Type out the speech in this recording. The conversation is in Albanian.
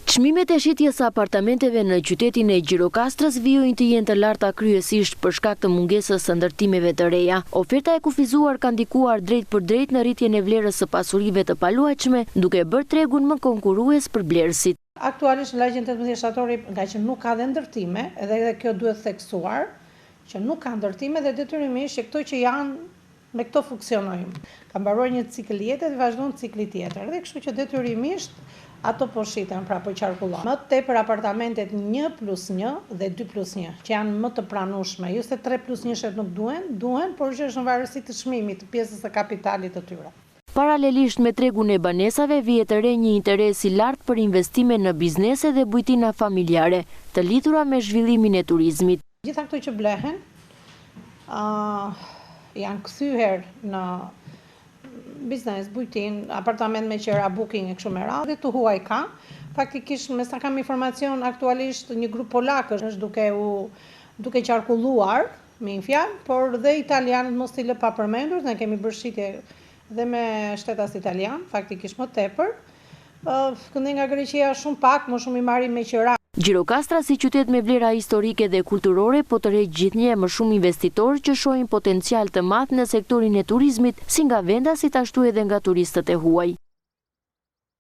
Çmimet e shitjes së apartamenteve në qytetin e Gjirokastrës vijojnë të jenë të larta kryesisht për shkak të mungesës së ndërtimeve të reja. Oferta e kufizuar ka ndikuar drejt për drejt në rritjen e vlerës së pasurive të paluajtshme, duke bërë tregun më konkurrues për blerësit. Aktualisht në ligjin 18 shtatori, nga që nuk ka dhe ndërtime, edhe kjo duhet theksuar, që nuk ka ndërtime dhe detyrimisht që këto që janë me këto funksionojmë. Ka mbaruar një cikël jete dhe vazhdon cikli tjetër. Dhe kështu që detyrimisht ato po shiten, pra po qarkullon. Më tepër apartamentet 1+1 dhe 2+1, që janë më të pranueshme. Jo se 3+1 nuk duhen, por që është në varësi të çmimit, të pjesës së kapitalit të tyre. Paralelisht me tregun e banesave, vihet të re një interes i lartë për investime në biznese dhe bujtina familjare, të lidhura me zhvillimin e turizmit. Gjitha këto që blehen, janë kthyer në biznes, bujtin, apartament me qera, booking e kështu me radhë, dhe të huaj ka. Faktikisht, me sa kam informacion, aktualisht një grup polak është duke qarkulluar, me një fjalë, por dhe italianët mos t'i lë pa përmendur, ne kemi bërë shitje dhe me shtetas italian, faktikisht më tepër. Këndej nga Greqia shumë pak, më shumë i marrin me qera. Gjirokastra si qytet me vlera historike dhe kulturore po tërheq gjithnjë më shumë investitorë që shohin potencial të madh në sektorin e turizmit, si nga vendasit ashtu edhe nga turistët e huaj.